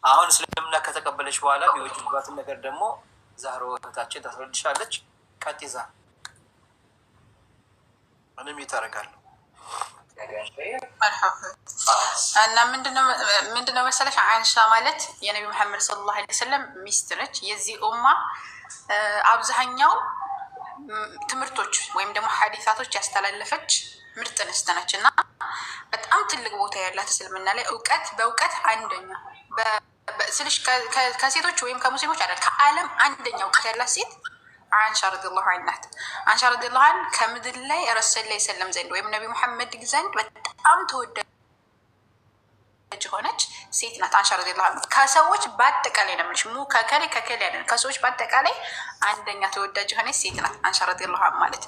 አሁን እስልምና ከተቀበለች በኋላ የሚወጅባትን ነገር ደግሞ ዛህሮ እህታችን ታስረድሻለች። ቀጥዛ ምንም ይታረጋሉ እና ምንድነው መሰለሽ አይሻ ማለት የነቢ መሐመድ ሰለላሁ ዐለይሂ ወሰለም ሚስት ነች። የዚህ ኡማ አብዛኛው ትምህርቶች ወይም ደግሞ ሐዲሳቶች ያስተላለፈች ምርጥ እንስት ነች እና በጣም ትልቅ ቦታ ያላት እስልምና ላይ በእውቀት አንደኛ ስልሽ ከሴቶች ወይም ከሙስሊሞች አይደል ከዓለም አንደኛ እውቀት ያላት ሴት አንሻ ረዲየላሁ ዐንሃ። አንሻ ረዲየላሁ ዐንሃ ከምድር ላይ ረሱል ላይ ሰለም ዘንድ ወይም ነቢ መሐመድ ዘንድ በጣም ተወዳጅ ሆነች ሴት ናት። አንሻ ረዲየላሁ ዐንሃ ከሰዎች በአጠቃላይ ነው የምልሽ ከከሌ አይደለም ከሰዎች በአጠቃላይ አንደኛ ተወዳጅ ሆነች ሴት ናት አንሻ ረዲየላሁ ዐንሃ ማለት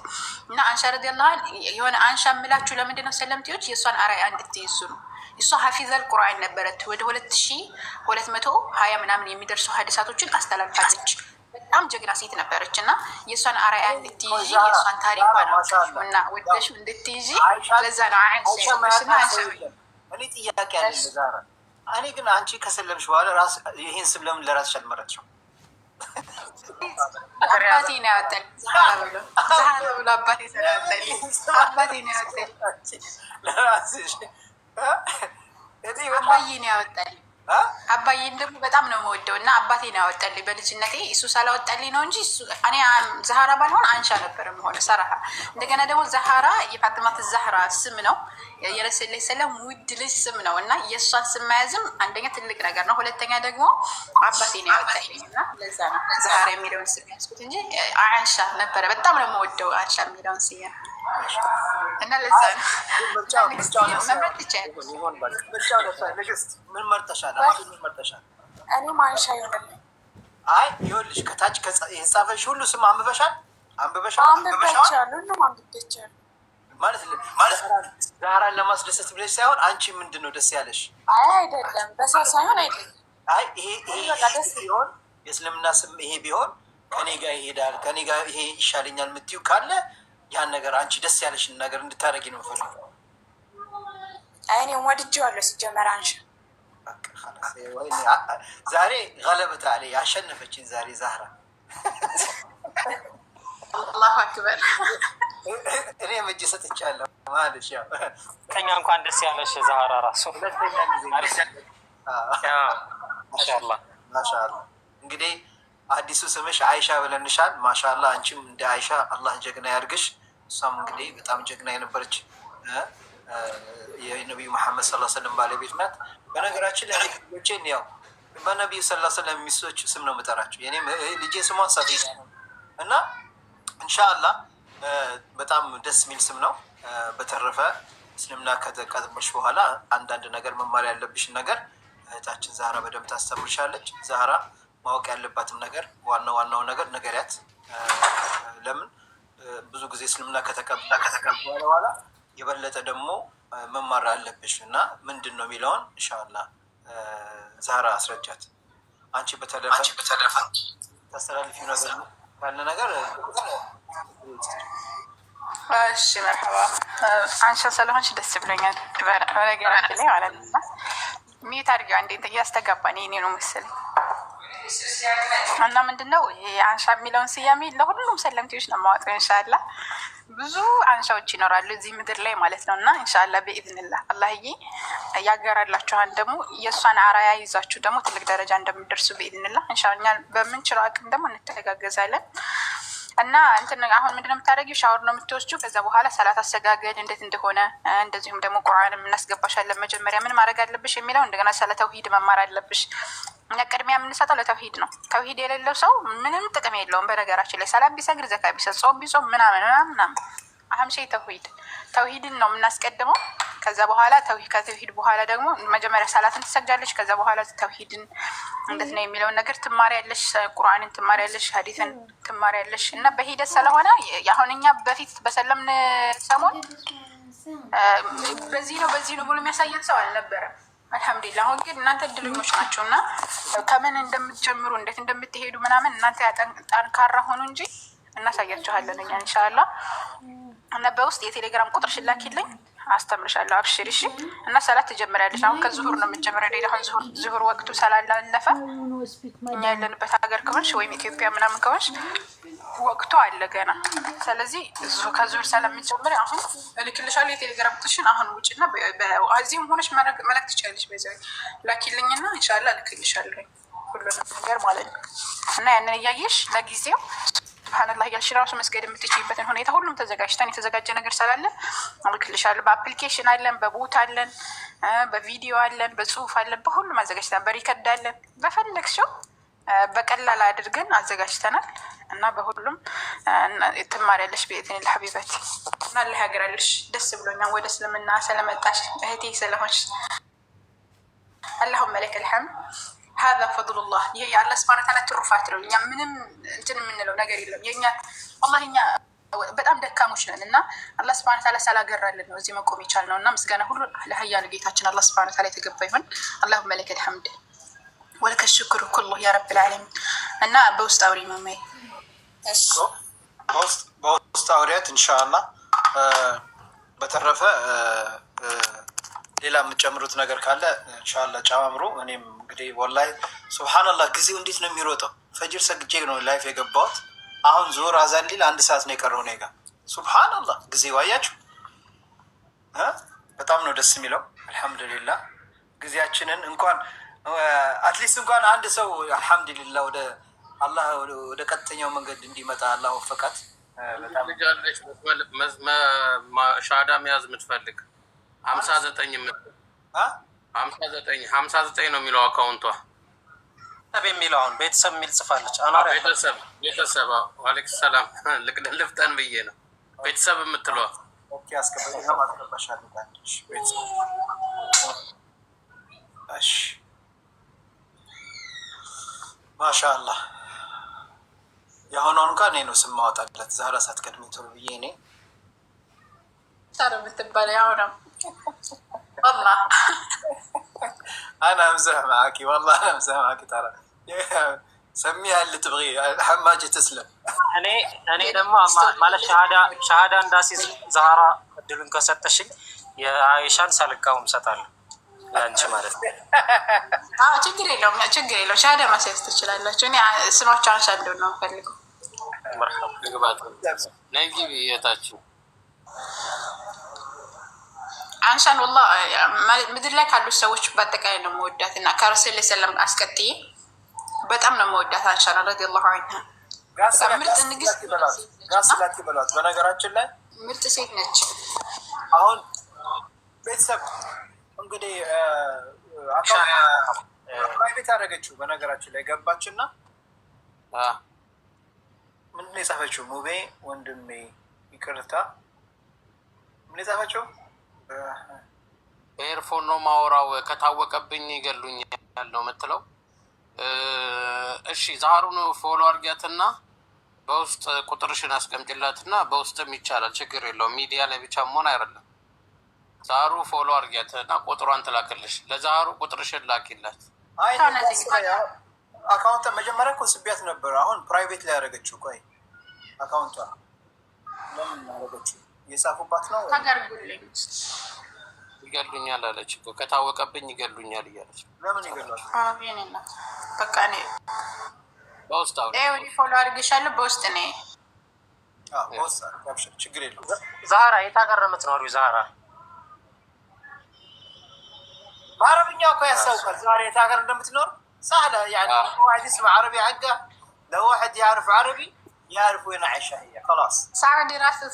እና አንሻ ረዲየላሁ ዐንሃ የሆነ አንሻ የምላችሁ ለምንድን ነው ሰለምቲዎች የእሷን አርአያ እንድትይዙ ነው። እሷ ሐፊዘል ቁርአን ነበረት። ወደ 2220 ምናምን የሚደርሱ ሀዲሳቶችን አስተላልፋለች። በጣም ጀግና ሴት ነበረች እና የእሷን አርአያ እንድትይዢ የእሷን ታሪኳ ነው እና ወደሽ እንድትይዢ ለዛ ነው እኔ ጥያቄ ያለ ዛራ። እኔ ግን አንቺ ከሰለምሽ በኋላ ይህን ስም ለምን ለራስሽ አልመረጥሽም? አባቴ ነው ያወጣልኝ ዛህራ ብሎ አባቴ ነው ያወጣልኝ ለራስሽ አባዬ ነው ያወጣልኝ። አባዬን ደግሞ በጣም ነው የምወደው እና አባቴ ነው ያወጣልኝ በልጅነቴ። እሱ ሳላወጣልኝ ነው እንጂ እኔ ዛህራ ባልሆን አንሻ ነበር የምሆነ ሰራሃ። እንደገና ደግሞ ዛህራ የፋጥማት ዛህራ ስም ነው የረሱል ሰለም ውድ ልጅ ስም ነው እና የእሷን ስም መያዝም አንደኛ ትልቅ ነገር ነው። ሁለተኛ ደግሞ አባቴ ነው ያወጣልኝ እና ለዛ ነው ዛህራ የሚለውን ስም ያዝኩት እንጂ አንሻ ነበረ። በጣም ነው የምወደው አንሻ የሚለውን ስያ እና ለዛ ነው መምረጥ ይቻላል። ምን መርጠሻል? እኔ ማንሻ ይሆናል። አይ ይኸውልሽ ከታች የጻፈሽ ሁሉ ስም አንብበሻል ማለት ዛህራን ለማስደሰት ብለሽ ሳይሆን አንቺ ምንድን ነው ደስ ያለሽ? አይ አይደለም፣ በሰው ሳይሆን አይደለም። አይ ይሄ ቢሆን የእስልምና ስም ይሄ ቢሆን ከኔ ጋር ይሄዳል፣ ከኔ ጋር ይሄ ይሻለኛል የምትይው ካለ ያን ነገር አንቺ ደስ ያለሽን ነገር እንድታደርጊ ነው የምፈልገው። እኔ ወድጄዋለሁ ሲጀመር አንቺ ዛሬ ገለበታ አለ ያሸነፈችን ዛሬ ዛህራ። አላሁ አክበር። እኔ እጅ ሰጥቻለሁ ማለት ያው ከኛ እንኳን ደስ ያለሽ ዛህራ ራሱ ሁለተኛ ጊዜ ማሻአላህ ማሻአላህ። እንግዲህ አዲሱ ስምሽ አይሻ ብለንሻል። ማሻአላህ አንቺም እንደ አይሻ አላህ ጀግና ያርግሽ። እሷም እንግዲህ በጣም ጀግና የነበረች የነቢዩ መሐመድ ሰለላሁ ዐለይሂ ወሰለም ባለቤት ናት። በነገራችን ላይ ልጆቼን ያው በነቢዩ ሰለላሁ ዐለይሂ ወሰለም ሚስቶች ስም ነው የምጠራቸው። የኔ ልጄ ስሟን ሰፊያ ነው እና ኢንሻአላህ በጣም ደስ የሚል ስም ነው። በተረፈ እስልምና ከተቀበልሽ በኋላ አንዳንድ ነገር መማር ያለብሽን ነገር እህታችን ዛህራ በደንብ ታስተምርሻለች። ዛህራ ማወቅ ያለባትም ነገር ዋናው ነገር ነገርያት። ለምን ብዙ ጊዜ እስልምና ከተቀበለ በኋላ የበለጠ ደግሞ መማር አለብሽ እና ምንድን ነው የሚለውን ኢንሻአላህ ዛህራ አስረጃት። አንቺ በተረፈ ታስተላልፊው ነገር ካለ ነገር እሺ መርሐባ። አንሻ ስለሆንሽ ደስ ብሎኛል። በነገራችን ላይ ማለት ነው ሚት አድርጊው አንዴ እያስተጋባን ይሄኔ ነው መሰለኝ እና ምንድነው ይሄ አንሻ የሚለውን ስያሜ ለሁሉም ሰለምቴዎች ነው የማወጣው። ኢንሻአላህ ብዙ አንሻዎች ይኖራሉ እዚህ ምድር ላይ ማለት ነው እና ኢንሻአላህ በኢዝንላህ አላህዬ ያገራላችኋል። ደግሞ የእሷን አርአያ ይዛችሁ ደግሞ ትልቅ ደረጃ እንደምትደርሱ በኢዝንላህ ኢንሻአላህ በምንችለው አቅም ደግሞ እንተጋገዛለን። እና እንትን አሁን ምንድነው የምታደርጊው? ሻወር ነው የምትወስጂው። ከዛ በኋላ ሰላት አሰጋገድ እንዴት እንደሆነ እንደዚሁም ደግሞ ቁርአንም እናስገባሻለን። መጀመሪያ ምን ማድረግ አለብሽ የሚለው እንደገና ስለ ተውሂድ መማር አለብሽ። እኛ ቅድሚያ የምንሰጠው ለተውሂድ ነው። ተውሂድ የሌለው ሰው ምንም ጥቅም የለውም። በነገራችን ላይ ሰላት ቢሰግድ፣ ዘካ ቢሰጥ፣ ጾም ቢጾም ምናምን አህም ሸይ ተውሂድን ነው የምናስቀድመው። ከዛ በኋላ ከተውሂድ በኋላ ደግሞ መጀመሪያ ሰላትን ትሰግጃለሽ። ከዛ በኋላ ተውሂድን እንዴት ነው የሚለውን ነገር ትማሪያለሽ። ቁርአንን ትማሪያለሽ፣ ሐዲስን ትማሪያለሽ እና በሂደት ስለሆነ አሁን እኛ በፊት በሰለምን ሰሞን በዚህ ነው ብሎ የሚያሳየን ሰው አልነበረም። አልሐምዱሊላህ። አሁን ግን እናንተ እድለኞች ናቸው እና ከምን እንደምትጀምሩ እንዴት እንደምትሄዱ ምናምን እናንተ ጠንካራ ሆኑ እንጂ እናሳያችኋለን እኛ ኢንሻአላህ። እና በውስጥ የቴሌግራም ቁጥር ሽላኪልኝ አስተምርሻለሁ አብሽሪ እሺ። እና ሰላት ትጀምሪያለሽ። አሁን ከዙሁር ነው የምትጀምሪው። ሌላ አሁን ዙሁር ወቅቱ ስላላለፈ እኛ ያለንበት ሀገር ከሆንሽ ወይም ኢትዮጵያ ምናምን ከሆንሽ ወቅቱ አለ ገና። ስለዚህ ከዙሁር ስለምትጀምሪ አሁን እልክልሻለሁ የቴሌግራም ቁጥርሽን። አሁን ውጭና እዚህም ሆነሽ መላክ ትችላለሽ። በዚያ ላኪልኝና ኢንሻላህ እልክልሻለሁ ሁሉንም ነገር ማለት ነው። እና ያንን እያየሽ ለጊዜው ሱብሃንአላህ እያልሽ ራሱ መስገድ የምትችይበትን ሁኔታ ሁሉም ተዘጋጅተን የተዘጋጀ ነገር ስላለ እልክልሻለሁ። በአፕሊኬሽን አለን፣ በቦት አለን፣ በቪዲዮ አለን፣ በጽሁፍ አለን፣ በሁሉም አዘጋጅተናል። በሪከርድ አለን። በፈለግሽው በቀላል አድርገን አዘጋጅተናል እና በሁሉም ትማሪያለሽ በኢዝኒላህ ሐቢበቲ። እና አላህ ያገራልሽ። ደስ ብሎኛል ወደ እስልምና ስለመጣሽ እህቴ ስለሆንሽ። አላሁመ ለከል ሐምድ ሀዛ ፈድሉላህ። ይሄ የአላህ ሱብሓነሁ ወተዓላ ትሩፋት ነው። እኛ ምንም እንትን የምንለው ነገር የለም። የኛ ወላሂ እኛ በጣም ደካሞች ነን እና አላህ ሱብሓነሁ ወተዓላ ስላገራልን ነው እዚህ መቆም የቻልነው። እና ምስጋና ሁሉ ለሀያሉ ጌታችን አላህ ሱብሓነሁ ወተዓላ የተገባ ይሁን። አላሁመ ለከል ሐምድ ወለከ ሽክሩ ኩሉ ያ ረብል ዓለሚን። እና በውስጥ አውሪ መማይ በውስጥ አውሪያት ኢንሻአላህ። በተረፈ ሌላ የምትጨምሩት ነገር ካለ ኢንሻአላህ ጨማምሩ። እኔም እንግዲህ ወላሂ ሱብሃንአላህ ጊዜው እንዴት ነው የሚሮጠው። ፈጅር ሰግጄ ነው ላይፍ የገባሁት። አሁን ዙሁር አዛን ሊል 1 ሰዓት ነው የቀረው እኔ ጋር። ሱብሃንአላህ ጊዜው አያችሁ፣ በጣም ነው ደስ የሚለው። አልሐምዱሊላህ ጊዜያችንን እንኳን አትሊስት እንኳን አንድ ሰው አልሐምዱሊላህ ወደ አላህ ወደ ቀጥተኛው መንገድ እንዲመጣ አላህ ወፈቃት። በጣም ልጃለች ሻሃዳ መያዝ የምትፈልግ 59 ነው የሚለው አካውንቷ። ቤተሰብ የሚለው አሁን ቤተሰብ የሚል ጽፋለች። ቤተሰብ ዋሌኩም ሰላም ልፍጠን ብዬ ነው ቤተሰብ የምትለዋ። ማሻአላህ የአሁኗን እንኳን እኔ ነው ስም ማወጣለት ዛሬ ሳትቀድሚ ቶሎ ብዬ እኔ ሳር የምትባለ ያሁነው والله انا امزح معك والله انا امزح معك ترى سميها اللي تبغيه حماجة تسلم እኔ ደግሞ ማለት ሻሃዳ እንዳሲዝ ዛህራ እድሉን ከሰጠሽኝ የአይሻን ሳልቃወም እሰጣለሁ ለአንቺ ማለት ነው። አዎ ችግር የለውም ሻሃዳ ማስያዝ ትችላላችሁ። እኔ ስማቸውን ሳንደው ነው ፈልገው መርሐባ ግባት ነጂ የታችሁ አንሻን ወላሂ ምድር ላይ ካሉት ሰዎች በአጠቃላይ ነው መወዳት እና ከረሱል ሰለም አስቀጥዬ በጣም ነው መወዳት አንሻን ረዲየላሁ ዐንሃ። ምርጥ ንግስት ጋስላት ይበሏት። በነገራችን ላይ ምርጥ ሴት ነች። አሁን ቤተሰብ እንግዲህ ፕራይቬት ያደረገችው በነገራችን ላይ ገባችና ምንድን ነው የጻፈችው? ሙቤ ወንድሜ ይቅርታ ምን የጻፈችው? ኤርፎን ነው ማወራው ከታወቀብኝ ይገሉኛል ነው የምትለው። እሺ ዛሩን ፎሎ አድርጊያትና በውስጥ ቁጥርሽን አስቀምጭላትና በውስጥም ይቻላል፣ ችግር የለውም። ሚዲያ ላይ ብቻ መሆን አይደለም። ዛሩ ፎሎ አድርጊያትና ቁጥሯን ትላክልሽ። ለዛሩ ቁጥርሽን ላኪላት። አካውንት መጀመሪያ እኮ ስቢያት ነበር። አሁን ፕራይቬት ላይ ያደረገችው። ቆይ አካውንቷ ለምን ያደረገችው? እየጻፉባት ነው። ታጋርጉልኝ ይገሉኛል አለች እኮ ከታወቀብኝ ይገሉኛል እያለች። ለምን ይገላል? አሜን እና በቃ እኔ በውስጥ አውሪ ፎሎ አድርግሻለሁ በውስጥ ነኝ። በውስጥ አብሽር፣ ችግር የለውም። ዛህራ የት ሀገር ነው የምትኖሪው? ዛህራ በአረብኛ እኮ ያስታውቃል። ዛሬ የት ሀገር እንደምትኖር سهلة يعني. واحد يسمع عربي حقه، لو واحد يعرف عربي يعرف وين عايشة هي خلاص.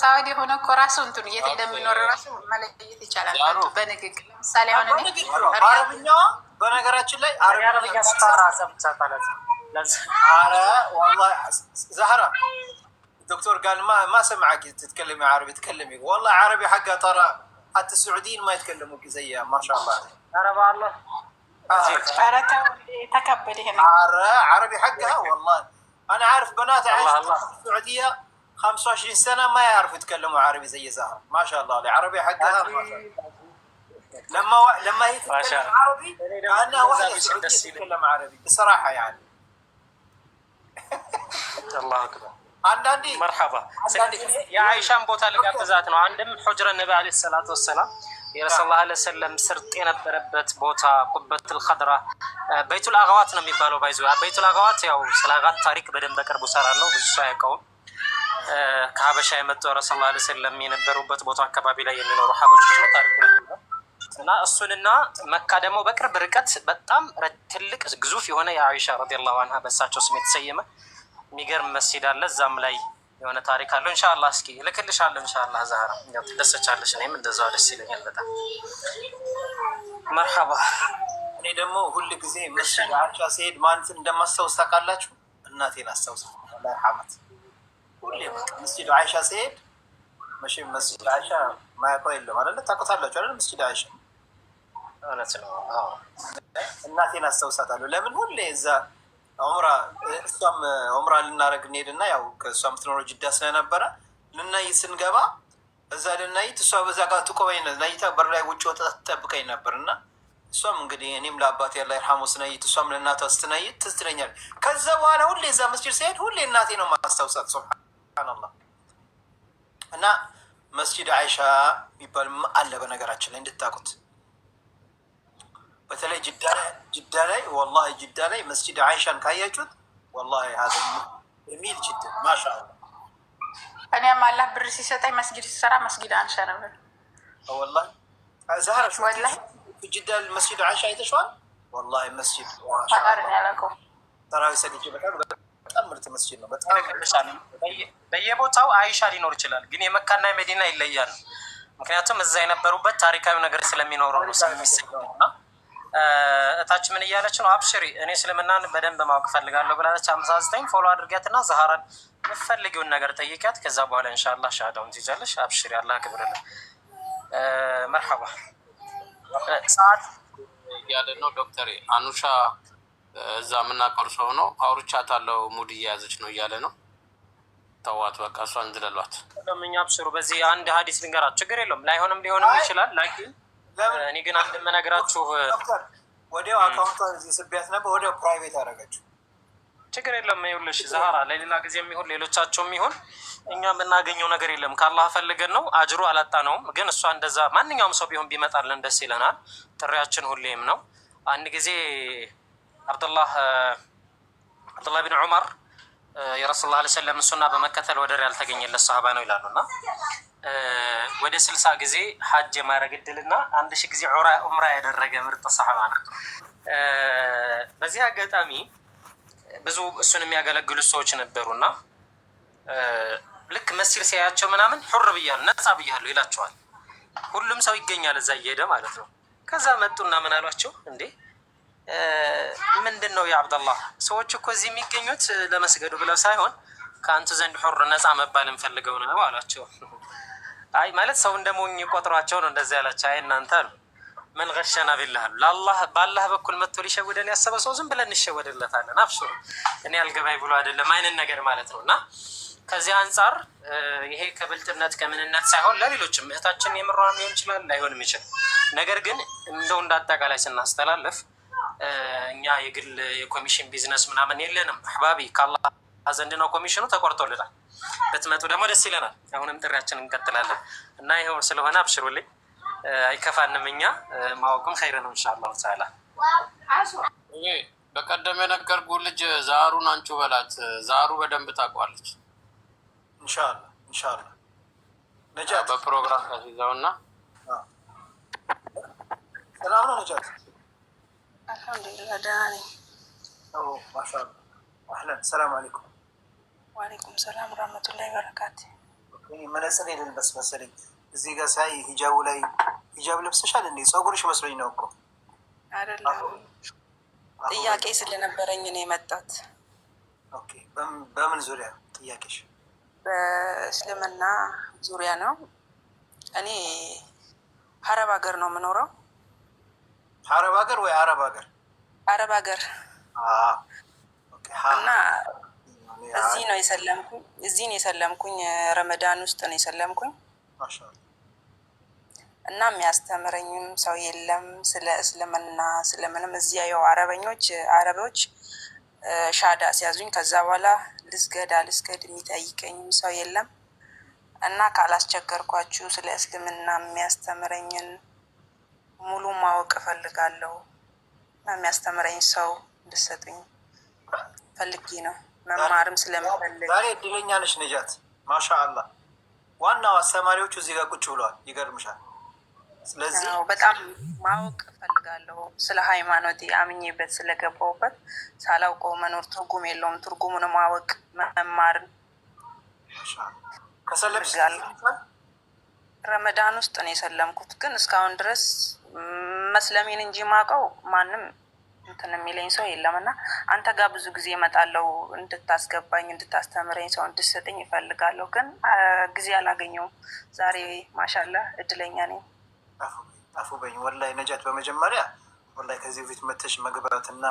ሳውዲ ሆነ እኮ ራሱ እንትን የት እንደሚኖር ራሱ መለየት ይቻላል በንግግር። ምሳሌ ሆነ በአረብኛዋ በነገራችን ላይ አረብኛ ስታወራ ሰምቻታለሁ። ኧረ والله زهرة الدكتور قال ما سمعك تتكلمي عربي، تكلمي والله عربي حقها ترى حتى السعوديين ما يتكلموا زيها ما شاء الله. عربي الله تكبل هنا عربي حقها والله. انا عارف بنات عايشة في السعودية 25 سنة ما يعرفوا يتكلموا عربي زي زهرة ما شاء الله. العربي حقها ما شاء الله. لما هي تتكلم عربي كأنها واحدة سعودية تتكلم عربي بصراحة يعني. الله أكبر. አንዳንዴ መርሐባ። ስለዚህ የአይሻን ቦታ ልጋብዛት ነው። አንድም ሑጅረ ነቢ ዓለይሂ ሰላቱ ወሰላም የረሱል ላ ለ ሰለም ስርጥ የነበረበት ቦታ ቁበቱል ኸድራ በይቱል አገዋት ነው የሚባለው። ባይዞ በይቱል አገዋት ያው ስለ አጋት ታሪክ በደንብ በቅርቡ እሰራለሁ፣ ብዙ ሰው አያውቀውም። ከሀበሻ የመጡ ረሱል ላ ለ ሰለም የነበሩበት ቦታ አካባቢ ላይ የሚኖሩ ሀበሾች ነው ታሪኩ እና እሱንና መካ ደግሞ በቅርብ ርቀት በጣም ትልቅ ግዙፍ የሆነ የአይሻ ረዲየላሁ አንሃ በእሳቸው ስም የተሰየመ የሚገርም መስጂድ አለ። እዛም ላይ የሆነ ታሪክ አለው። ኢንሻአላህ እስኪ እልክልሻለሁ። ኢንሻአላህ ዛህራ ያው ትደሰቻለሽ፣ እኔም እንደዛው ደስ ይለኛል በጣም። መርሐባ። እኔ ደግሞ ሁል ጊዜ መስጂድ አይሻ ሲሄድ ማንትን እንደማስታውስ ታውቃላችሁ? እናቴን አስታውሳለሁ። አላህ ይርሐማት። ሁሌ መስጂድ አይሻ ሲሄድ መቼም መስጂድ አይሻ ማያውቀው የለም አይደለ? ታውቁታላችሁ አይደል? መስጂድ አይሻ እውነት ነው። እናቴን አስታውሳታለሁ። ለምን ሁሌ እዛ ዑምራ እሷም ዑምራ ልናደርግ እንሄድና ያው ከእሷ የምትኖረው ጅዳ ስለነበረ ልናይት ስንገባ እዛ ልናይት እሷ በዛ ጋር ትቆመኝ ናይታ በር ላይ ውጭ ወጣ ትጠብቀኝ ነበር እና እሷም እንግዲህ እኔም ለአባቴ ያላ ይርሐሙ ስናይት እሷም ለእናቷ ስትናይት ትዝ ትለኛለች። ከዛ በኋላ ሁሌ እዛ መስጂድ ሲሄድ ሁሌ እናቴ ነው ማስታውሳት። ሱብሃነላህ። እና መስጂድ አይሻ የሚባል አለ በነገራችን ላይ እንድታውቁት። በተለይ ጅዳ ላይ ወላሂ ጅዳ ላይ መስጂድ አይሻን ካያችሁት ወላሂ ሀዘ የሚል ጅዳ ማሻአላህ። እኔም አላህ ብር ሲሰጠኝ መስጊድ ሲሰራ መስጊድ አንሻ ነበር ወላሂ። ዛህራ ወላሂ ጅዳ መስጂድ አይሻ አይተሽዋል? ወላሂ መስጂድ ፈጣሪ ያለቀው ተራዊ ሰግጄ በጣም ምርጥ መስጂድ ነው። በጣም በየቦታው አይሻ ሊኖር ይችላል፣ ግን የመካና የመዲና ይለያል። ምክንያቱም እዛ የነበሩበት ታሪካዊ ነገር ስለሚኖሩ ነው ስለሚሰኘው እና እታች ምን እያለች ነው? አብሽሪ እኔ እስልምናን በደንብ ማወቅ ፈልጋለሁ ብላለች። 59 ፎሎ አድርጊያትና ዛህራን የምትፈልጊውን ነገር ጠይቂያት። ከዛ በኋላ ኢንሻአላህ ሻሃዳውን ትይዛለሽ። አብሽሪ አላህ ክብርልህ። መርሐባ። ሰዓት እያለ ነው ዶክተር አኑሻ እዛ የምናውቀው ሰው ነው። አውርቻታለሁ ሙድ እየያዘች ነው እያለ ነው። ተዋት በቃ እሷን እንዝለሏት። እኛ አብሽሩ። በዚህ አንድ ሀዲስ ልንገራችሁ፣ ችግር የለውም ላይሆንም ሊሆንም ይችላል። ላኪን እኔ ግን አንድ የምነግራችሁ ወዲያው አካውንቷን እዚህ ስቢያት ነበር፣ ወዲያው ፕራይቬት አደረገችው። ችግር የለም። ይኸውልሽ ዛህራ ለሌላ ጊዜ የሚሆን ሌሎቻቸው የሚሆን እኛ የምናገኘው ነገር የለም። ከአላህ ፈልገን ነው፣ አጅሩ አላጣነውም። ግን እሷ እንደዛ ማንኛውም ሰው ቢሆን ቢመጣልን ደስ ይለናል። ጥሪያችን ሁሌም ነው። አንድ ጊዜ አብዱላህ ብን ዑመር የረሱል ላ ሰለም ሱና በመከተል ወደር ያልተገኘለት ሰሃባ ነው ይላሉ እና ወደ 60 ጊዜ ሐጅ የማድረግ እድልና 1000 ጊዜ ዑምራ ያደረገ ምርጥ ሰሃባ ነው። በዚህ አጋጣሚ ብዙ እሱን የሚያገለግሉ ሰዎች ነበሩና ልክ መስጂድ ሲያያቸው ምናምን ሑር ብያለሁ ነጻ ብያለሁ ይላቸዋል። ሁሉም ሰው ይገኛል እዛ እየሄደ ማለት ነው። ከዛ መጡና ምን አሏቸው? እንዴ ምንድን ነው የአብደላህ ሰዎች እኮ እዚህ የሚገኙት ለመስገዱ ብለው ሳይሆን ከአንቱ ዘንድ ሑር ነጻ መባል እንፈልገው ነው አሏቸው። አይ ማለት ሰው እንደሞኝ ቆጥሯቸው ነው እንደዚህ ያላቸው። አይ እናንተ ነው ምን ገሸና ቢላህ በአላህ በኩል መጥቶ ሊሸውደን ያሰበ ሰው ዝም ብለን እንሸወድለታለን። አብሽሩ እኔ አልገባኝ ብሎ አይደለም አይነት ነገር ማለት ነው። እና ከዚህ አንጻር ይሄ ከብልጥነት ከምንነት ሳይሆን ለሌሎችም እህታችን የምሯን ሊሆን ይችላል ላይሆንም ይችላል። ነገር ግን እንደው እንዳጠቃላይ ስናስተላለፍ እኛ የግል የኮሚሽን ቢዝነስ ምናምን የለንም። አህባቢ ከአላህ ዘንድ ነው ኮሚሽኑ ተቆርጦልናል። ብትመጡ ደግሞ ደስ ይለናል። አሁንም ጥሪያችን እንቀጥላለን እና ይኸው ስለሆነ አብሽሩልኝ፣ አይከፋንም። እኛ ማወቅም ኸይር ነው ኢንሻአላህ ተዓላ። በቀደም የነገርኩህ ልጅ ዛሩን አንቺ በላት። ዛሩ በደንብ ታውቋለች። ኢንሻአላህ ነጃት በፕሮግራም ታስይዘውና ሰላም ነው ነጃት። አልሐምዱሊላህ ደህና ነኝ። ማሻአላህ አህለን። ሰላም አለይኩም። ወአለይኩም ሰላም ወራህመቱላሂ ወበረካቱ። መነጽር የሌለበት መሰለኝ እዚህ ጋር ሳይ ሂጃቡ ላይ ሂጃብ ለብሰሻል እንዴ? ፀጉርሽ መስሎኝ ነው እኮ። አይደለም ጥያቄ ስለነበረኝ ነው የመጣሁት። ኦኬ በምን ዙሪያ ጥያቄሽ? በእስልምና ዙሪያ ነው። እኔ ሀረብ ሀገር ነው የምኖረው። ሀረብ ሀገር ወይ አረብ ሀገር? አረብ ሀገር እና እዚህ ነው የሰለምኩኝ። እዚህ ነው የሰለምኩኝ። ረመዳን ውስጥ ነው የሰለምኩኝ እና የሚያስተምረኝም ሰው የለም ስለ እስልምና ስለምንም። እዚያ ያው አረቦች ሻዳ ሲያዙኝ ከዛ በኋላ ልስገድ አልስገድ የሚጠይቀኝም ሰው የለም እና ካላስቸገርኳችሁ ስለ እስልምና የሚያስተምረኝን ሙሉ ማወቅ እፈልጋለሁ እና የሚያስተምረኝ ሰው እንድሰጡኝ ፈልጌ ነው። መማርም ስለምፈልግ ዛሬ እድለኛ ነሽ ነጃት። ማሻአላህ ዋናው አስተማሪዎቹ እዚህ ጋር ቁጭ ብለዋል። ይገርምሻል። ስለዚህ በጣም ማወቅ እፈልጋለሁ ስለ ሃይማኖቴ አምኜበት ስለገባሁበት ሳላውቀው መኖር ትርጉም የለውም። ትርጉሙን ማወቅ መማርን ከሰለምሽ ረመዳን ውስጥ ነው የሰለምኩት። ግን እስካሁን ድረስ መስለሜን እንጂ ማውቀው ማንም እንትን የሚለኝ ሰው የለም እና አንተ ጋር ብዙ ጊዜ እመጣለሁ እንድታስገባኝ እንድታስተምረኝ ሰው እንድሰጠኝ ይፈልጋለሁ። ግን ጊዜ አላገኘውም። ዛሬ ማሻላህ እድለኛ ነኝ። አፉ በኝ ወላሂ ነጃት። በመጀመሪያ ወላሂ ከዚህ በፊት መተሽ መግባትና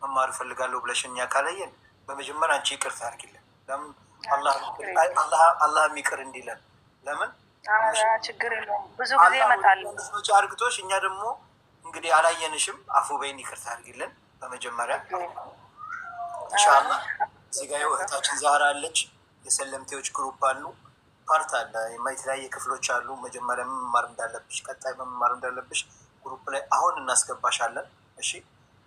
መማር እፈልጋለሁ ብለሽኛ ካለየን በመጀመሪያ አንቺ ይቅርታ አድርጊልን። ለምን አላህ የሚቅር እንዲለን ለምን ችግር የለውም። ብዙ ጊዜ እመጣለሁ አርግቶሽ እኛ ደግሞ እንግዲህ አላየንሽም። አፉ በይን ይቅርታ አድርጊልን በመጀመሪያ ኢንሻአላህ። እዚህ ጋር እህታችን ዛህራ አለች። የሰለምቴዎች ግሩፕ አሉ፣ ፓርት አለ፣ የተለያየ ክፍሎች አሉ። መጀመሪያ መማር እንዳለብሽ፣ ቀጣይ መማር እንዳለብሽ ግሩፕ ላይ አሁን እናስገባሻለን። እሺ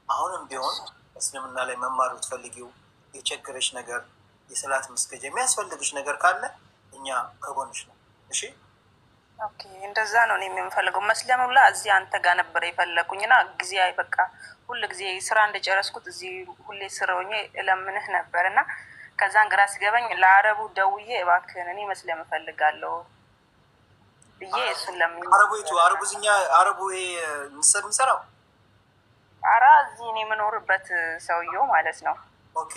አሁንም ቢሆን እስልምና ላይ መማር ብትፈልጊው የቸገረሽ ነገር የሰላት መስገጃ የሚያስፈልግሽ ነገር ካለ እኛ ከጎንሽ ነው። እሺ ኦኬ፣ እንደዛ ነው እኔ የምፈልገው። መስለሙላ እዚህ አንተ ጋር ነበር የፈለኩኝና ጊዜ በቃ ሁሉ ጊዜ ስራ እንደጨረስኩት እዚህ ሁሌ ስራውኝ እለምንህ ነበር እና ከዛን ግራ ሲገባኝ ለአረቡ ደውዬ እባክህን እኔ መስለም እፈልጋለሁ ብዬ እሱን ለምን አረቡይቱ አረቡዝኛ አረቡ ምስል ምሰራው አራ እዚህ እኔ የምኖርበት ሰውየው ማለት ነው። ኦኬ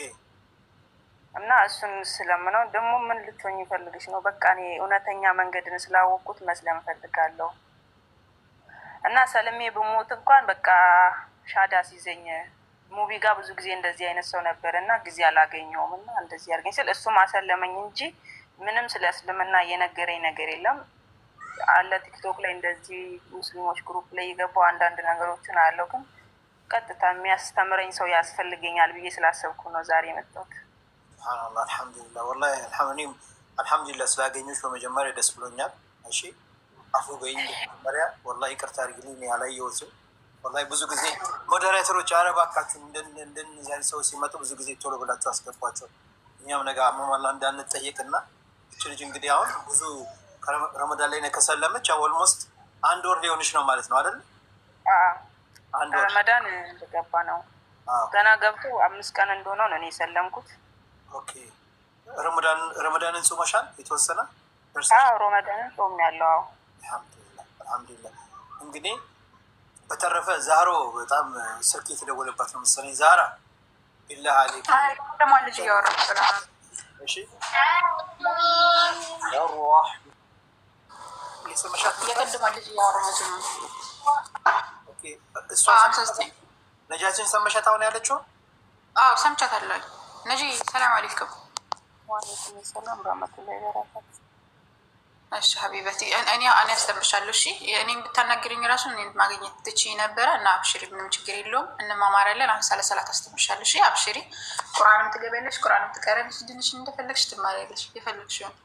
እና እሱን ስለምነው ደግሞ ምን ልትሆኝ ይፈልግሽ ነው? በቃ እኔ እውነተኛ መንገድን ስላወቅኩት መስለም እፈልጋለሁ እና ሰለሜ ብሞት እንኳን በቃ ሻዳ ሲዘኝ ሙቪ ጋር ብዙ ጊዜ እንደዚህ አይነት ሰው ነበር እና ጊዜ አላገኘውም እና እንደዚህ አድርገኝ ስል እሱም አሰለመኝ እንጂ ምንም ስለ እስልምና የነገረኝ ነገር የለም። አለ ቲክቶክ ላይ እንደዚህ ሙስሊሞች ግሩፕ ላይ የገባው አንዳንድ ነገሮችን አለው፣ ግን ቀጥታ የሚያስተምረኝ ሰው ያስፈልገኛል ብዬ ስላሰብኩ ነው ዛሬ የመጣሁት። ሱብሃንአላህ አልሐምዱሊላህ ወላሂ አልሐምዱሊላህ ስላገኘሁሽ በመጀመሪያ ደስ ብሎኛል። እሺ አፉ በይኝ መጀመሪያ ወላሂ ይቅርታ አድርጊልኝ ያላየሁትም ወላሂ ብዙ ጊዜ ሞዴሬተሮች አረባካችሁ እንደነዚህ ሰዎች ሲመጡ ብዙ ጊዜ ቶሎ ብላችሁ አስገቧቸው። እኛም ነገ አመማላ እንዳንጠየቅና እች ልጅ እንግዲህ አሁን ብዙ ረመዳን ላይ ነው ከሰለመች ኦልሞስት 1 ወር ሊሆንሽ ነው ማለት ነው አይደል? አንድ ወር ረመዳን እንደገባ ነው። ገና ገብቶ 5 ቀን እንደሆነው ነው እኔ የሰለምኩት። ኦኬ ረመዳንን ጾመሻል? የተወሰነ ረመዳንን ጾም ያለው አልሐምዱሊላህ። እንግዲህ በተረፈ ዛሮ በጣም ስልክ የተደወለባት ነው መሰለኝ። ዛራ ቢላህ አለይክ ደግሞ ልጅ እያወራሁ ስለሆነ እሺ ያሩህ የሰማሻት የቀድሞ ልጅ እያወራሁ ነው። ኦኬ እሷ ነጃችን ሰማሻት አሁን ያለችው? አዎ ሰምቻታለሁ። ነጂ ሰላም አለይኩም። ወአለይኩም ሰላም ወራህመቱላሂ ወበረካቱ። እሺ ሀቢበቲ እኔ አስተምርሻለሁ። እሺ እኔ ብታናግሪኝ ራሱ እኔ ማግኘት ትችይ ነበረ እና አብሽሪ፣ ምንም ችግር የለውም እንማማራለን። አሁን ሰላት አስተምርሻለሁ። እሺ አብሽሪ። ቁርአንም ትገቢያለሽ፣ ቁርአንም ትቀሪያለሽ፣ ድንሽን እንደፈለግሽ ትማሪያለሽ። የፈለግሽውን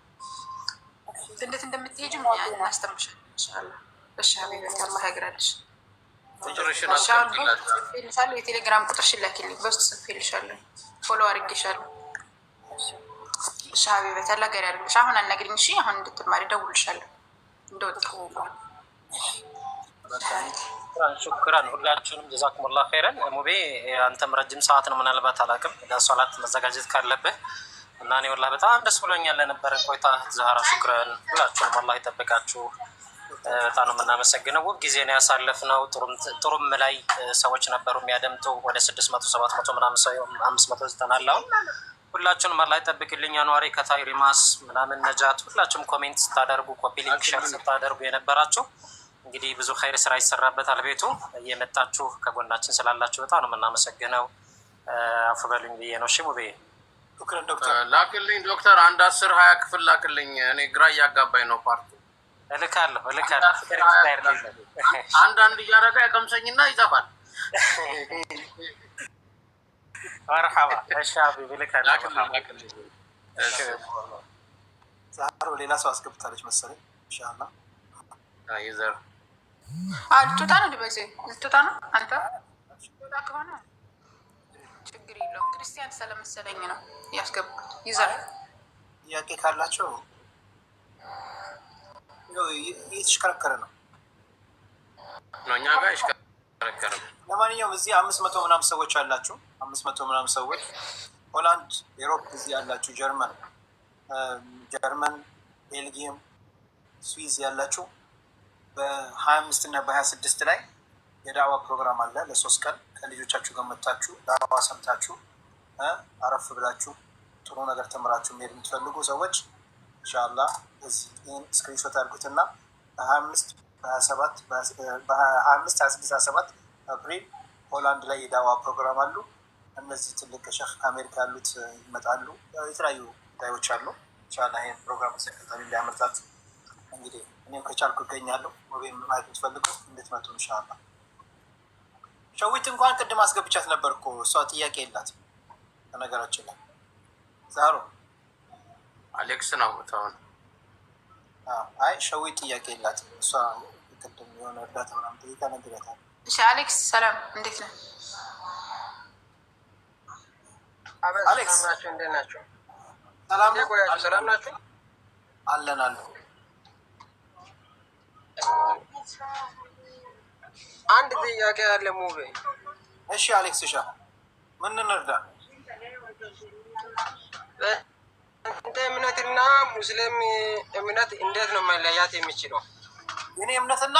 እንዴት እንደምትሄጂ እናስተምርሻለን ኢንሻአላህ። እሺ ሀቢበቲ አላህ ያግራልሽ። ጽፌልሻለሁ፣ የቴሌግራም ቁጥርሽን ላኪልኝ፣ በውስጥ ጽፌልሻለሁ፣ ፎሎ አድርጌሻለሁ። እሺ ሀቢበት አላገር ያለሽ አሁን አናግሪኝ። እሺ አሁን እንድትማሪ ደውልሻለሁ እንደወጣሁ። ሹክራን ሁላችሁንም ጀዛኩሙላህ ኸይረን። ሙቤ አንተም ረጅም ሰዓት ነው ምናልባት አላውቅም ለሶላት መዘጋጀት ካለብህ እና እኔ ወላሂ በጣም ደስ ብሎኛል ለነበረን ቆይታ። ዛህራ ሹክራን። ሁላችሁንም አላህ ይጠብቃችሁ። በጣም ነው የምናመሰግነው። ውብ ጊዜ ነው ያሳለፍነው። ጥሩም ላይ ሰዎች ነበሩ የሚያደምጡ ወደ 600 700 ምናምን ሰው 590 አለው። ሁላችሁንም አላህ ይጠብቅልኝ። አኗሪ ከታይሪማስ ምናምን ነጃት፣ ሁላችሁም ኮሜንት ስታደርጉ ኮፒ ሊንክ ሸር ስታደርጉ የነበራችሁ እንግዲህ ብዙ ኸይር ስራ ይሰራበታል ቤቱ። እየመጣችሁ ከጎናችን ስላላችሁ በጣም ነው የምናመሰግነው። አፉ በሉኝ ብዬ ነው። እሺ ሙቤ ላክልኝ ዶክተር 1 10 20 ክፍል ላክልኝ። እኔ ግራ እያጋባኝ ነው ፓርቱ። እልካለሁ አንዳንድ እያደረገ ያቀምሰኝና ይጠፋል። መርሐባ። እሺ ሀቢቢ ልካለሁ። ዛሬ ሌላ ሰው አስገብታለች መሰለኝ። ኢንሻአላህ ይዘር ልትወጣ ነው ልበሴ ልትወጣ ነው። አንተ ወጣ ከሆነ ችግር የለውም። ክርስቲያን ስለመሰለኝ ነው ያስገቡት። ይዘር ጥያቄ ካላቸው እየተሽከረከረ ነው እኛ ጋር ይሽከረከረ። ለማንኛውም እዚህ 500 ምናምን ሰዎች አላችሁ። 500 ምናምን ሰዎች ሆላንድ፣ ኤሮፕ እዚህ ያላችሁ፣ ጀርመን፣ ቤልጊየም፣ ስዊዝ ያላችሁ በ25 እና በ26 ላይ የዳዋ ፕሮግራም አለ። ለ3 ቀን ከልጆቻችሁ ጋር መታችሁ ዳዋ ሰምታችሁ አረፍ ብላችሁ ጥሩ ነገር ተምራችሁ መሄድ የምትፈልጉ ሰዎች ኢንሻአላህ እዚህ ስክሪንሾት አድርጉትና በ25 26 27 አፕሪል ሆላንድ ላይ የዳዋ ፕሮግራም አሉ። እነዚህ ትልቅ ሸህ ከአሜሪካ ያሉት ይመጣሉ። የተለያዩ ጉዳዮች አሉ። ኢንሻአላህ ይሄን ፕሮግራም ሰከታሪ እንዳያመልጣት። እንግዲህ እኔም ከቻልኩ እገኛለሁ። ወይም ማየት የምትፈልጉ እንድትመጡ ኢንሻአላህ። ሸዊት እንኳን ቅድም አስገብቻት ነበር እኮ እሷ ጥያቄ የላትም በነገራችን ላይ። ዛሮ አሌክስ ነው ታውን። አይ ሸዊት ጥያቄ የላትም እሷ ቅድም የሆነ እርዳታ ምናምን ጠይቃ ነግሬያታለሁ። እሺ አሌክስ ሰላም፣ እንዴት ነህ? አሌክስ ናቸው እንዴት ናቸው? ሰላም ሰላም ናቸው አለን አለ። አንድ ጥያቄ አለ ሙቤ። እሺ አሌክስ ሻ ምን እንርዳ? እንደ እምነትና ሙስሊም እምነት እንዴት ነው መለያት የሚችለው? የኔ እምነትና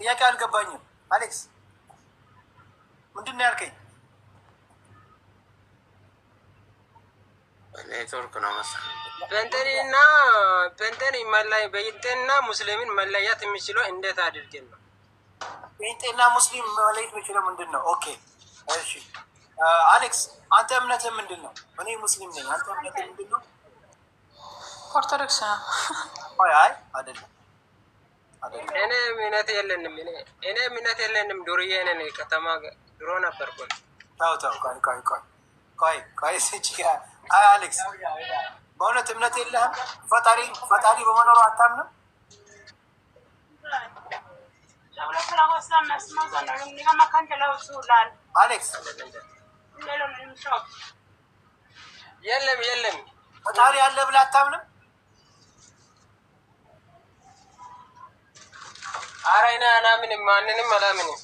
ጥያቄ አልገባኝም አሌክስ፣ ምንድን ነው ያልከኝ? ኔትወርክ ነው መሰለኝ። በንቴንና ሙስሊምን መለያት የሚችለው እንዴት አድርገን ነው? ጴንጤና ሙስሊም መለየት የሚችለው ምንድን ነው? ኦኬ እሺ አሌክስ አንተ እምነትህ ምንድን ነው? እኔ ሙስሊም ነኝ። አንተ እምነትህ ምንድን ነው? ኦርቶዶክስ ነው። አይ አይደለም አይደለም። እኔ እምነት የለንም። ዱርዬ ነን። ከተማ ድሮ ነበርኩ። ተው ቆይ አይ አሌክስ በእውነት እምነት የለህም? ፈጣሪ በመኖሩ አታምንም? አሌክስ የለም ፈጣሪ አለ ብለህ አታምንም? ኧረ እኔ አላምንም፣ ማንንም አላምንም።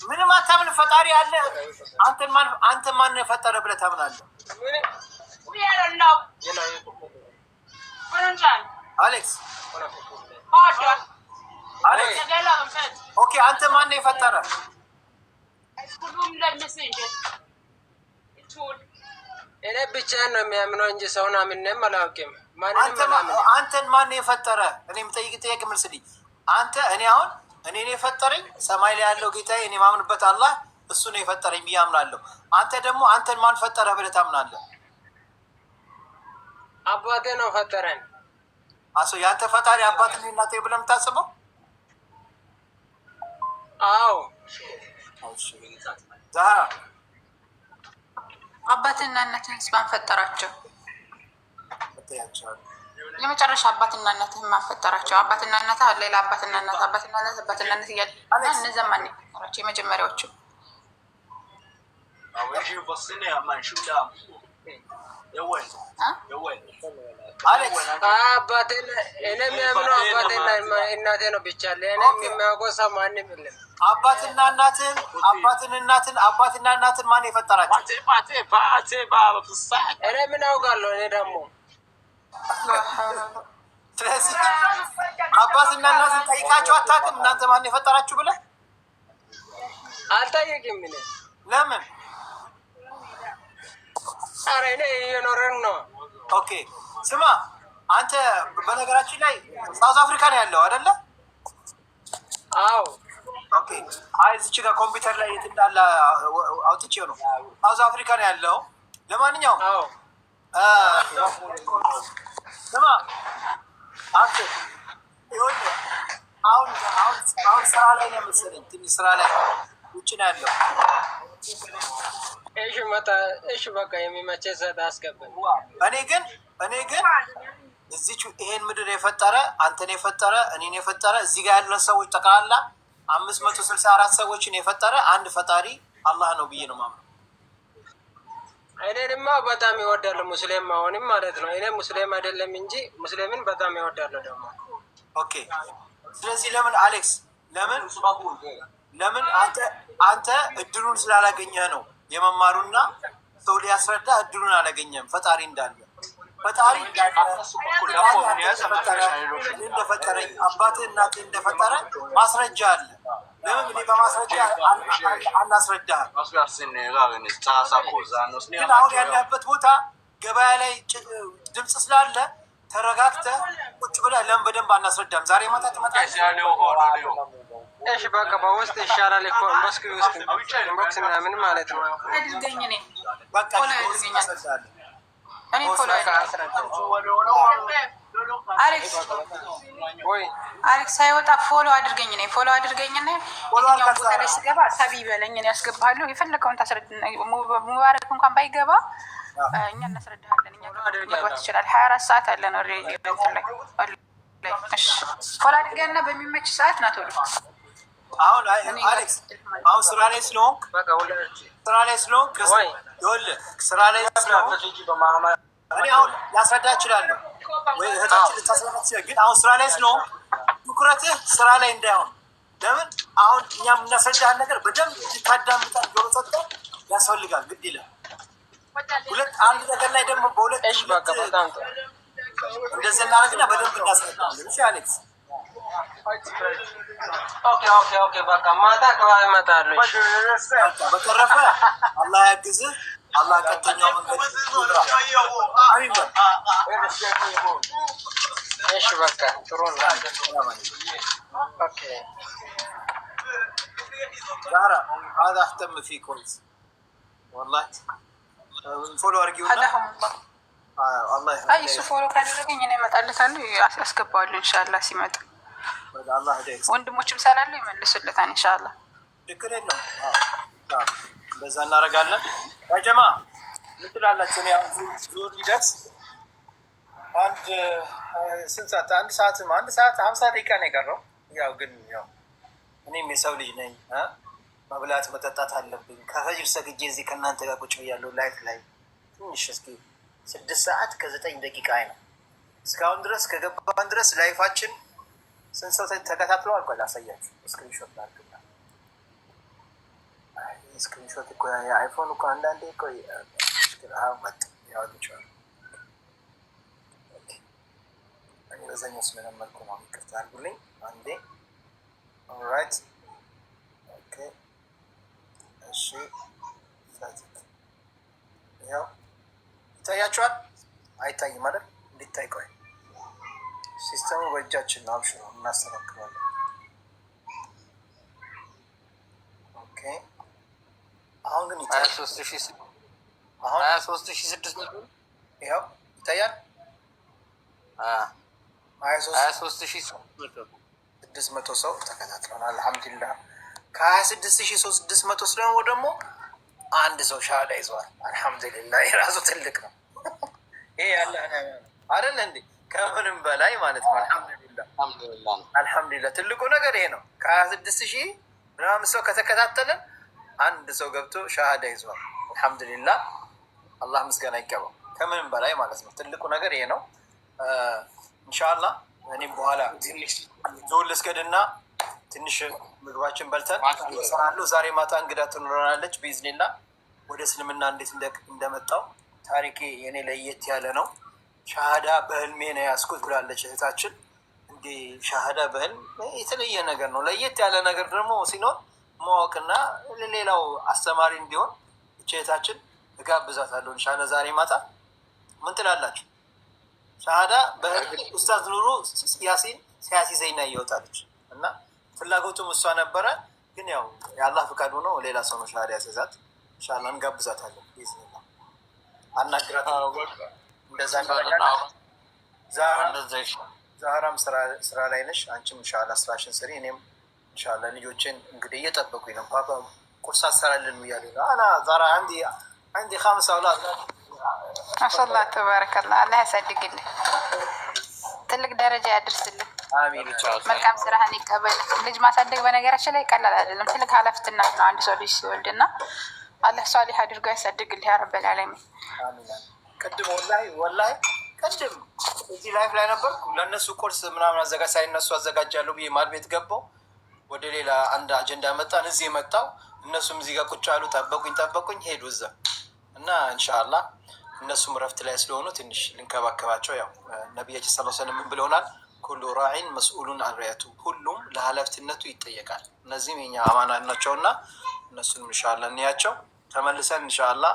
ምንም አታምንም? ፈጣሪ አለ አንተ ማን የፈጠረ ብለህ ታምናለህ? አሌክስ ኦኬ አንተ ማን የፈጠረ? እኔ ብቻዬን ነው የሚያምነው እንጂ ሰውን አምንም አላውቅም። አንተን ማን የፈጠረ? እኔ የምጠይቅ ጥያቄ መልስልኝ። እኔ አሁን እኔን የፈጠረኝ ሰማይ ላይ ያለው ጌታዬ እኔ ማምንበት አላህ እሱ ነው የፈጠረኝ ብዬ አምናለሁ። አንተ ደግሞ አንተን ማን ፈጠረ ብለህ ታምናለህ? አባቴ ነው ፈጠረን። የአንተ ፈጣሪ አባትን እናቴ ብለህ የምታስበው? አዎ ዛህራ አባትና እናትህን ማን ፈጠራቸው? የመጨረሻ አባትና እናትህን ማን ፈጠራቸው? አባትና እናትህ አለ ሌላ አባትና እናት እያለ እነዚያ ማን ፈጠራቸው? የመጀመሪያዎቹ እኔ የሚያምነው አባቴና እናቴ ነው ብቻ። እኔ የሚያውቀው ሰው ማንም የለም። አባትና እናትን ማን የፈጠራቸው? እኔ ምን አውቃለሁ? እኔ ደግሞ ስለዚህ አባትና እናትን ጠይቃቸው አታውቅም? እናንተ ማን የፈጠራችሁ ብለህ አልጠይቅም። እኔ ለምን? ኧረ እኔ እየኖረን ነው። ኦኬ ስማ፣ አንተ በነገራችን ላይ ሳውዝ አፍሪካ ነው ያለው አይደለ? አዎ። ኦኬ አይ እዚች ጋር ኮምፒውተር ላይ የት እንዳለ አውጥቼው ነው። ሳውዝ አፍሪካ ነው ያለው። ለማንኛውም ስማ አንተ አሁን ስራ ላይ ነው መሰለኝ፣ ትንሽ ስራ ላይ ነው፣ ውጭ ነው ያለው። እሺ በቃ የሚመቸኝ ሰዓት አስገባኝ። እኔ ግን እዚች ይሄን ምድር የፈጠረ አንተን የፈጠረ እኔን የፈጠረ እዚህ ጋር ያለን ሰዎች ጠቅላላ 564 ሰዎችን የፈጠረ አንድ ፈጣሪ አላህ ነው ብዬ ነው የማምነው። እኔንማ በጣም ይወዳሉ ሙስሊም መሆንም ማለት ነው። እኔ ሙስሊም አይደለም እንጂ ሙስሊምን በጣም ይወዳሉ ደግሞ። ኦኬ ስለዚህ ለምን አሌክስ ለምን አንተ እድሉን ስላላገኘህ ነው የመማሩና ሰው ሊያስረዳ እድሉን አላገኘም። ፈጣሪ እንዳለ ፈጣሪ እንደፈጠረኝ አባትህ እናትህ እንደፈጠረ ማስረጃ አለ። ለምን እኔ በማስረጃ አናስረዳህም? ግን አሁን ያለህበት ቦታ ገበያ ላይ ድምፅ ስላለ ተረጋግተህ ቁጭ ብለህ ለምን በደንብ አናስረዳም? ዛሬ ማታ ትመጣለህ። እሺ በቃ በውስጥ ይሻላል እኮ ኢንቦክስ ውስጥ ኢንቦክስ ምናምን ማለት ነው። አድርገኝ እኔ በቃ አሌክስ ሳይወጣ ፎሎ አድርገኝ እኔ ፎሎ አድርገኝና የትኛው ቦታ ላይ ስገባ ሳቢ በለኝ እኔ ያስገባለሁ። የፈለከውን ታስረዳ። ሙባረክ እንኳን ባይገባ እኛ እናስረዳሃለን። እኛ መግባት ይችላል። 24 ሰዓት አለን ኦልሬዲ ላይ። እሺ ፎሎ አድርገንና በሚመች ሰዓት ና ቶሎ። አሁን አሌክስ አሁን ስራ ላይ ስለሆንክ እኔ አሁን ላስረዳ እችላለሁ ወይ እህታችን ልታስረዳ ትችላለህ። ግን አሁን ስራ ላይ ስለሆንክ ትኩረትህ ስራ ላይ እንዳይሆን። ለምን አሁን እኛ የምናስረዳህን ነገር በደንብ ታዳምጣል። ጆሮ ሰጥተህ ያስፈልጋል፣ ግድ ይላል። አንድ ነገር ላይ ደግሞ በሁለት እንደዚህ እናደርግና በደንብ እናስረዳለን። እሺ አሌክስ ኦኬ በቃ ማታ አካባቢ እመጣለሁ። በተረፈ አላህ ያግዝህ። አላህ ቀጥተኛው መንገድ ይምራ። አሚን በል። እሺ በቃ ጥሩ ነው። ኦኬ ዛራ هذا اهتم فيه كويس والله ፎሎ አድርጊውና አላህ አይ እሱ ፎሎ ካደረገኝ እኔ እመጣለታለሁ፣ ያስገባዋለሁ ኢንሻአላህ ሲመጣ። አላህ ሄደህ ወንድሞችም ስላሉ ይመልሱለታል ኢንሻአላህ። ችግር የለውም። በዛ እናደርጋለን። ያጀማ ምን ትላላችሁ? እኔ አሁን ዙር ሊደርስ ስንት ሰዓት? አንድ ሰዓት 50 ደቂቃ ነው የቀረው። ያው ግን እኔም የሰው ልጅ ነኝ፣ መብላት መጠጣት አለብኝ። ከፈጅር ሰግጄ እዚህ ከእናንተ ጋር ቁጭ ብያለሁ ላይፍ ላይ ትንሽ እስኪ 6 ሰዓት ከ9 ደቂቃ ነው እስካሁን ድረስ ከገባን ድረስ ላይፋችን ስንት ሰው ተከታትለዋል? ቆይ ላሳያችሁ። ስክሪንሾት ላድርግና ስክሪንሾት እኮ የአይፎን እኮ አንዳንዴ እኮ መጥ ያወጡቸዋል። እኔ በዛኛው ስለለመድኩ ነው። ይቅርታ አድርጉልኝ አንዴ። ኦልራይት ኦኬ እሺ። ያው ይታያችኋል? አይታይም አይደል? እንዲታይ ቆይ ሲስተሙ በእጃችን ነው። አብሽሮ እናስተካክላለን። ኦኬ አሁን ግን 23,600 ይኸው ይታያል። 23,600 ሰው ተከታትለናል። አልሐምዱሊላህ። ከ26,600 ስለሆነ ደግሞ አንድ ሰው ሻሃዳ ይዘዋል። አልሐምዱሊላህ። የራሱ ትልቅ ነው። ይሄ ያለ አይደል እንዴ? ከምንም በላይ ማለት ነው። አልሐምዱሊላህ ትልቁ ነገር ይሄ ነው። ከ26,000 ምናምን ሰው ከተከታተለን አንድ ሰው ገብቶ ሻሃዳ ይዟል። አልሐምዱሊላህ አላህ ምስጋና ይገባው። ከምንም በላይ ማለት ነው። ትልቁ ነገር ይሄ ነው። ኢንሻአላህ እኔም በኋላ ዞር ልስገድና ትንሽ ምግባችን በልተን እሰራለሁ። ዛሬ ማታ እንግዳ ትኖረናለች ቢዝኒላህ። ወደ እስልምና እንዴት እንደመጣው ታሪኬ የኔ ለየት ያለ ነው። ሻሃዳ በህልሜ ነው ያስኩት ብላለች እህታችን። እንዴ ሻሃዳ በህልም የተለየ ነገር ነው። ለየት ያለ ነገር ደግሞ ሲኖር ማወቅና ሌላው አስተማሪ እንዲሆን እህታችን እጋብዛታለሁ ኢንሻአላህ ዛሬ ማታ። ምን ትላላችሁ? ሻሃዳ በህልም ኡስታዝ ኑሩ ያሲን ሲያሲዘኝ ነው ይወጣለች እና ፍላጎቱም እሷ ነበረ። ግን ያው የአላህ ፍቃድ ሆኖ ሌላ ሰው ነው ሻሃዳ ያስይዛት። ኢንሻአላህ እንጋብዛታለን። ቢዝኒላህ አናግራታለሁ። እንደዛ ዛህራም ስራ ላይ ነሽ። አንቺም ኢንሻአላህ ስራሽን ስሪ። እኔም ኢንሻአላህ ልጆችን እንግዲህ እየጠበቁኝ ነው። ፓፓ ቁርስ አሰራልን እያሉኝ ነው። አና ዛራ عندي 5 أولاد ማሻአላህ ተባረከላህ። አላህ ያሳድግልህ፣ ትልቅ ደረጃ ያድርስልህ። አሚን። መልካም ስራህን ይቀበል። ልጅ ማሳደግ በነገራችን ላይ ቀላል አይደለም፣ ትልቅ ኃላፊነት ነው። አንድ ሰው ልጅ ሲወልድና አላህ ሷሊህ አድርጎ ያሳድግልህ ያ ረበል ዓለሚን። አሚን። ቅድም ወላሂ ቅድም እዚህ ላይፍ ላይ ነበርኩ። ለእነሱ ቁርስ ምናምን ሳይነሱ አዘጋጃለሁ ብዬ ማድ ቤት ገባው። ወደ ሌላ አንድ አጀንዳ መጣን። እዚህ መጣው። እነሱም እዚህ ጋር ቁጭ አሉ። ጠበቁኝ ሄዱ እዛ እና ኢንሻአላህ እነሱም ረፍት ላይ ስለሆኑ ትንሽ ልንከባከባቸው። ያው ነቢያችን ሰለላሁ ዐለይሂ ወሰለም ምን ብለውናል? ኩሉ ራዒን መስኡሉን አን ረዕየቱ፣ ሁሉም ለኃላፊነቱ ይጠየቃል። እነዚህም የኛ አማና ናቸውና እነሱንም ኢንሻአላህ እንያቸው። ተመልሰን ኢንሻአላህ